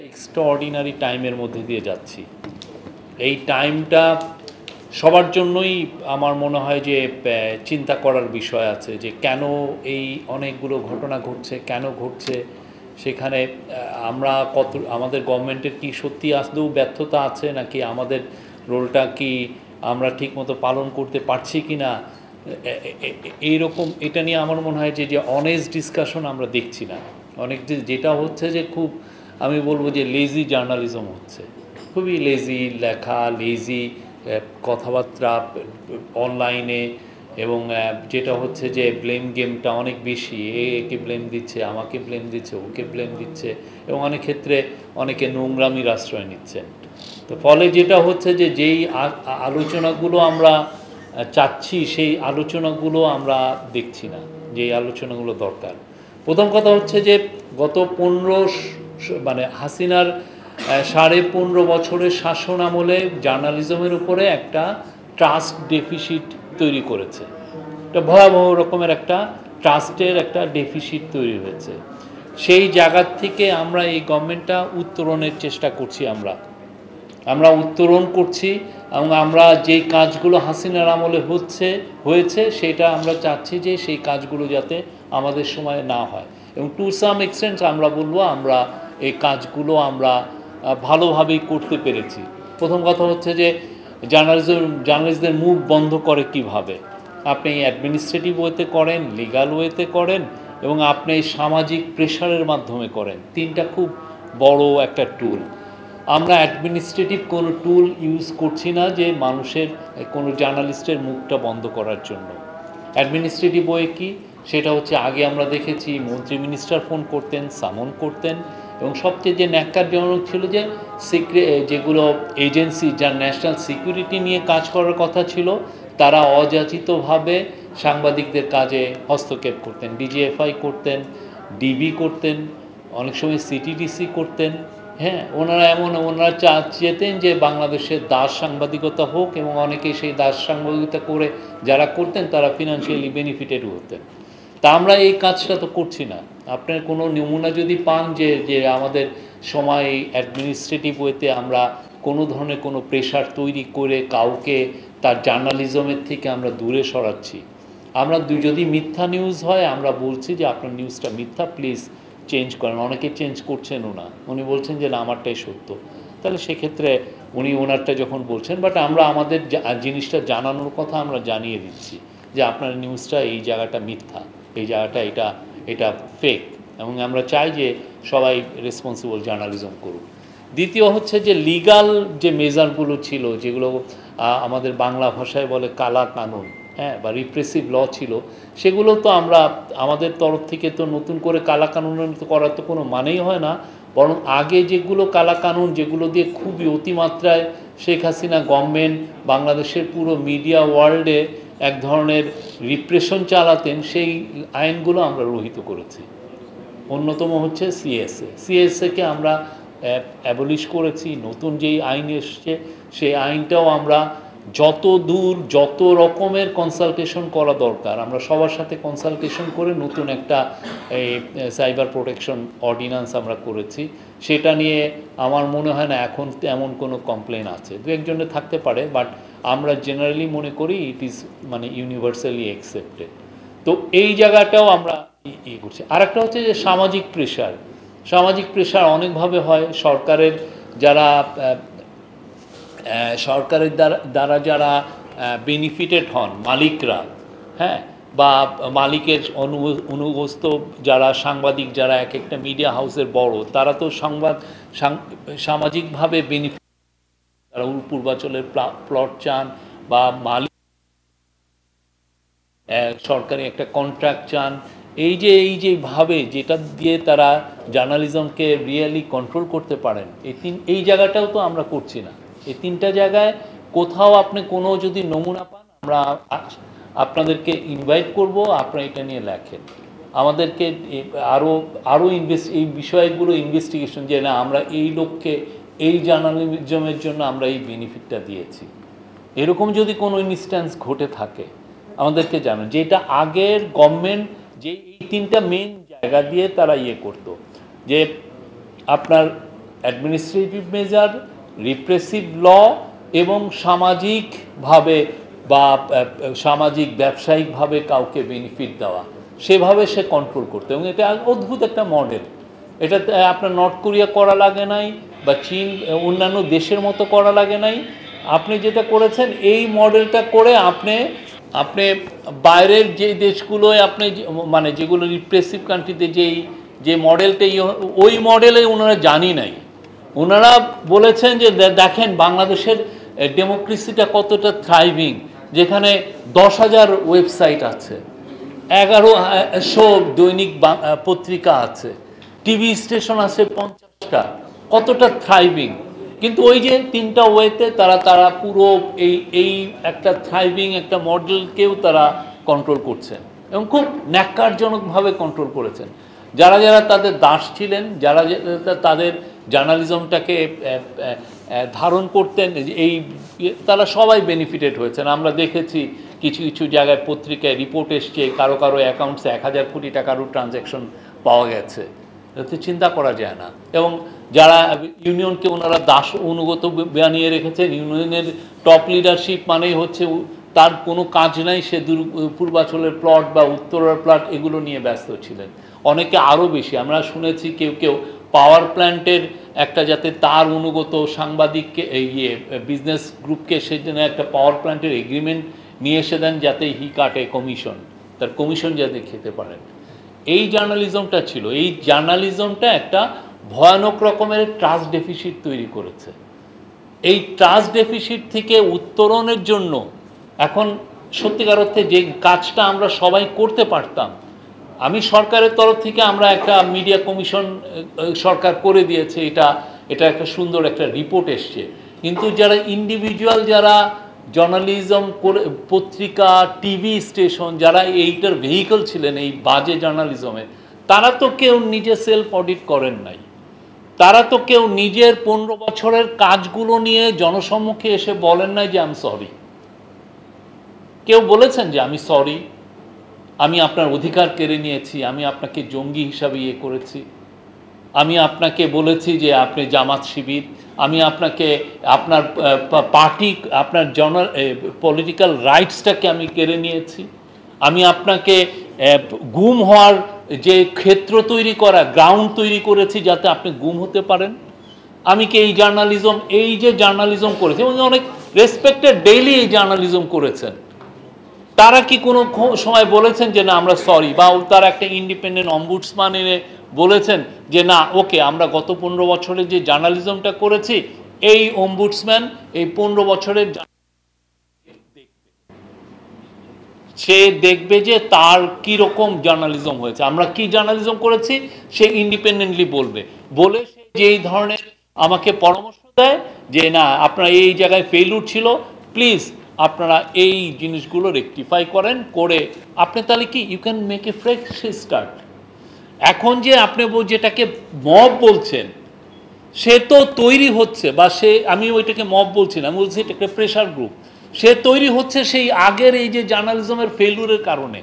Extraordinary টাইমের মধ্যে দিয়ে যাচ্ছি। এই টাইমটা সবার জন্যই আমার মনে হয় যে চিন্তা করার বিষয় আছে যে কেন এই অনেকগুলো ঘটনা ঘটছে, কেন ঘটছে, সেখানে আমরা আমাদের গভর্নমেন্টের কি সত্যি আদৌ ব্যর্থতা আছে, নাকি আমাদের রোলটা কি আমরা ঠিকমতো পালন করতে পারছি কি না, এইরকম এটা নিয়ে আমার মনে হয় যে অনেস্ট ডিসকাশন আমরা দেখছি না। অনেক যেটা হচ্ছে যে খুব আমি বলবো যে লেজি জার্নালিজম হচ্ছে, খুবই লেজি লেখা, লেজি কথাবার্তা অনলাইনে, এবং যেটা হচ্ছে যে ব্লেম গেমটা অনেক বেশি, একে ব্লেম দিচ্ছে, আমাকে ব্লেম দিচ্ছে, ওকে ব্লেম দিচ্ছে, এবং অনেক ক্ষেত্রে অনেকে নোংরামির আশ্রয় নিচ্ছেন। তো ফলে যেটা হচ্ছে যে যেই আলোচনাগুলো আমরা চাচ্ছি সেই আলোচনাগুলো আমরা দেখছি না, যেই আলোচনাগুলো দরকার। প্রথম কথা হচ্ছে যে গত 15 হাসিনার 15.5 বছরের শাসন আমলে জার্নালিজমের উপরে একটা ট্রাস্ট ডেফিসিট তৈরি করেছে। একটা ভয়াবহ রকমের একটা ট্রাস্টের একটা ডেফিসিট তৈরি হয়েছে। সেই জায়গার থেকে আমরা এই গভর্নমেন্টটা উত্তরণের চেষ্টা করছি, আমরা উত্তরণ করছি, এবং আমরা যেই কাজগুলো হাসিনার আমলে হয়েছে সেটা আমরা চাচ্ছি যে সেই কাজগুলো যাতে আমাদের সময় না হয়, এবং টু সাম এক্সটেন্ট আমরা বলবো আমরা এই কাজগুলো আমরা ভালোভাবেই করতে পেরেছি। প্রথম কথা হচ্ছে যে জার্নালিস্টদের মুখ বন্ধ করে কিভাবে, আপনি অ্যাডমিনিস্ট্রেটিভ ওয়েতে করেন, লিগাল ওয়েতে করেন, এবং আপনি সামাজিক প্রেশারের মাধ্যমে করেন। তিনটা খুব বড় একটা টুল। আমরা অ্যাডমিনিস্ট্রেটিভ কোনো টুল ইউজ করছি না যে মানুষের কোনো জার্নালিস্টের মুখটা বন্ধ করার জন্য। অ্যাডমিনিস্ট্রেটিভ ওয়ে কি, সেটা হচ্ছে আগে আমরা দেখেছি মন্ত্রী মিনিস্টার ফোন করতেন, সামন করতেন, এবং সবচেয়ে যে ন্যাক্কারজনক ছিল যে যেগুলো এজেন্সি যার ন্যাশনাল সিকিউরিটি নিয়ে কাজ করার কথা ছিল তারা অযাচিতভাবে সাংবাদিকদের কাজে হস্তক্ষেপ করতেন, ডিজিএফআই করতেন, ডিবি করতেন, অনেক সময় সিটিডিসি করতেন। হ্যাঁ, ওনারা চেতেন যে বাংলাদেশের দাস সাংবাদিকতা হোক, এবং অনেকেই সেই দাস সাংবাদিকতা করে যারা করতেন তারা ফিনান্সিয়ালি বেনিফিটেড হতেন। তা আমরা এই কাজটা তো করছি না। আপনার কোনো নমুনা যদি পান যে আমাদের সময় অ্যাডমিনিস্ট্রেটিভ ওয়েতে আমরা কোনো ধরনের কোনো প্রেশার তৈরি করে কাউকে তার জার্নালিজমের থেকে আমরা দূরে সরাচ্ছি, আমরা যদি মিথ্যা নিউজ হয় আমরা বলছি যে আপনার নিউজটা মিথ্যা, প্লিজ চেঞ্জ করেন। অনেকে চেঞ্জ করছেনও না, উনি বলছেন যে না আমারটাই সত্য। তাহলে সেক্ষেত্রে উনি ওনারটা যখন বলছেন, বাট আমরা আমাদের জিনিসটা জানানোর কথা আমরা জানিয়ে দিচ্ছি যে আপনার নিউজটা এই জায়গাটা মিথ্যা, এই জায়গাটা এটা ফেক, এবং আমরা চাই যে সবাই রেসপন্সিবল জার্নালিজম করুক। দ্বিতীয় হচ্ছে যে লিগাল যে মেজারগুলো ছিল, যেগুলো আমাদের বাংলা ভাষায় বলে কালা কানুন, হ্যাঁ, বা রিপ্রেসিভ ল ছিল, সেগুলো তো আমরা আমাদের তরফ থেকে তো নতুন করে কালা কানুন করার তো কোনো মানেই হয় না। বরং আগে যেগুলো কালা কানুন, যেগুলো দিয়ে খুবই অতিমাত্রায় শেখ হাসিনা গভর্নমেন্ট বাংলাদেশের পুরো মিডিয়া ওয়ার্ল্ডে এক ধরনের রিপ্রেশন চালাতেন, সেই আইনগুলো আমরা রহিত করেছি। অন্যতম হচ্ছে সিএসএকে আমরা অ্যাবলিশ করেছি। নতুন যেই আইন এসছে সেই আইনটাও আমরা যত রকমের কনসালটেশন করা দরকার আমরা সবার সাথে কনসালটেশন করে নতুন একটা এই সাইবার প্রোটেকশন অর্ডিন্যান্স আমরা করেছি। সেটা নিয়ে আমার মনে হয় না এখন এমন কোনো কমপ্লেন আছে, দু একজনের থাকতে পারে, বাট আমরা জেনারেলি মনে করি ইট ইজ ইউনিভার্সালি অ্যাকসেপ্টেড। তো এই জায়গাটাও আমরা করছি। আরেকটা হচ্ছে যে সামাজিক প্রেশার অনেকভাবে হয়। সরকারের দ্বারা যারা বেনিফিটেড হন, মালিকরা, হ্যাঁ, বা মালিকের অনুগস্ত যারা সাংবাদিক, যারা এক একটা মিডিয়া হাউসের বড়, তারা তো সামাজিকভাবে বেনিফিট, তারা পূর্বাঞ্চলের প্লট চান, বা মালিক সরকারি একটা কন্ট্রাক্ট চান। এই যে ভাবে যেটা দিয়ে তারা জার্নালিজমকে রিয়েলি কন্ট্রোল করতে পারেন, এই জায়গাটাও তো আমরা করছি না। এই তিনটা জায়গায় কোথাও আপনি কোনো যদি নমুনা পান, আমরা আপনাদেরকে ইনভাইট করব, আপনারা এটা নিয়ে লেখেন, আমাদেরকে আরও এই বিষয়গুলো ইনভেস্টিগেশন, যে না আমরা এই লোককে এই জার্নালিজমের জন্য আমরা এই বেনিফিটটা দিয়েছি, এরকম যদি কোনো ইনস্ট্যান্স ঘটে থাকে আমাদেরকে জানান। যেটা আগের গভর্নমেন্ট এই তিনটা মেন জায়গা দিয়ে তারা করতো, যে আপনার অ্যাডমিনিস্ট্রেটিভ মেজার, রিপ্রেসিভ ল এবং সামাজিকভাবে বা সামাজিক ব্যবসায়িকভাবে কাউকে বেনিফিট দেওয়া, সেভাবে সে কন্ট্রোল করতে। এবং এটা অদ্ভুত একটা মডেল। এটা আপনার নর্থ কোরিয়া করা লাগে নাই বা চীন অন্যান্য দেশের মতো করা লাগে নাই। আপনি যেটা করেছেন এই মডেলটা করে আপনি বাইরের যে দেশগুলোয় আপনি মানে যেগুলো রিপ্রেসিভ কান্ট্রিতে যে মডেলটা ওই মডেলে ওনারা জানি নাই। ওনারা বলেছেন যে দেখেন বাংলাদেশের ডেমোক্রেসিটা কতটা থ্রাইভিং, যেখানে 10,000 ওয়েবসাইট আছে, 1100 দৈনিক পত্রিকা আছে, টিভি স্টেশন আছে 50টা, কতটা থ্রাইভিং। কিন্তু ওই যে 3টা ওয়েতে তারা পুরো এই একটা থ্রাইভিং একটা মডেলকেও তারা কন্ট্রোল করছেন এবং খুব ন্যাক্কারজনকভাবে কন্ট্রোল করেছেন। যারা তাদের দাস ছিলেন, যারা তাদের জার্নালিজমটাকে ধারণ করতেন, তারা সবাই বেনিফিটেড হয়েছেন। আমরা দেখেছি কিছু কিছু জায়গায় পত্রিকায় রিপোর্ট এসছে কারো অ্যাকাউন্টসে 1000 কোটি টাকারও ট্রানজ্যাকশন পাওয়া গেছে। এতে চিন্তা করা যায় না। এবং যারা ইউনিয়নকে ওনারা দাস অনুগত বানিয়ে রেখেছেন, ইউনিয়নের টপ লিডারশিপ মানেই হচ্ছে তার কোনো কাজ নাই, সে পূর্বাঞ্চলের প্লট বা উত্তরার প্লট এগুলো নিয়ে ব্যস্ত ছিলেন। অনেকে আরও বেশি, আমরা শুনেছি কেউ পাওয়ার প্ল্যান্টের একটা যাতে তার অনুগত সাংবাদিককে বিজনেস গ্রুপকে সেজন্য একটা পাওয়ার প্ল্যান্টের এগ্রিমেন্ট নিয়ে এসে দেন যাতে হি কাটে কমিশন, তার কমিশন যাতে খেতে পারেন। এই জার্নালিজমটা ছিল। এই জার্নালিজমটা একটা ভয়ানক রকমের ট্রাস্ট ডেফিসিট তৈরি করেছে। এই ট্রাস্ট ডেফিসিট থেকে উত্তরণের জন্য এখন সত্যিকার অর্থে যে কাজটা আমরা সবাই করতে পারতাম, আমি সরকারের তরফ থেকে আমরা একটা মিডিয়া কমিশন সরকার করে দিয়েছে, এটা একটা সুন্দর একটা রিপোর্ট এসছে। কিন্তু যারা ইন্ডিভিজুয়াল যারা জার্নালিজম করে, পত্রিকা টিভি স্টেশন যারা এইটার ভেহিকল ছিলেন এই বাজে জার্নালিজমে, তারা তো কেউ নিজে সেলফ অডিট করেন নাই। তারা তো কেউ নিজের 15 বছরের কাজগুলো নিয়ে জনসম্মুখে এসে বলেন নাই যে আমি সরি। কেউ বলেছেন যে আমি সরি, আমি আপনার অধিকার কেড়ে নিয়েছি, আমি আপনাকে জঙ্গি হিসাবে করেছি, আমি আপনাকে বলেছি যে আপনি জামাত শিবির, আমি আপনাকে আপনার পার্টি আপনার পলিটিক্যাল রাইটসটাকে আমি কেড়ে নিয়েছি, আমি আপনাকে গুম হওয়ার যে ক্ষেত্র তৈরি করা, গ্রাউন্ড তৈরি করেছি যাতে আপনি গুম হতে পারেন। আমি কি এই যে জার্নালিজম করেছি, এবং অনেক রেসপেক্টেড ডেইলি এই জার্নালিজম করেছেন, তারা কি কোনো সময় বলেছেন যে না আমরা সরি, বা তারা একটা ইন্ডিপেন্ডেন্ট অম্বুডসম্যান এনে বলেছেন যে না ওকে আমরা গত 15 বছরে যে জার্নালিজমটা করেছি এই অম্বুডসম্যান এই 15 বছরের সে দেখবে যে তার কি রকম জার্নালিজম হয়েছে, আমরা কি জার্নালিজম করেছি সে ইন্ডিপেন্ডেন্টলি বলে সে যেই ধরনের আমাকে পরামর্শ দেয় যে না আপনার এই জায়গায় ফেইলিউর ছিল, প্লিজ আপনারা এই জিনিসগুলো রেকটিফাই করে আপনি তাহলে কি you can make a fresh start. এখন যে আপনি যেটাকে মব বলছেন সে তো তৈরি হচ্ছে, বা আমি ওইটাকে মব বলছি না, আমি বলছি এটাকে প্রেশার গ্রুপ, সে তৈরি হচ্ছে সেই আগের এই যে জার্নালিজমের ফেইলিউরের কারণে।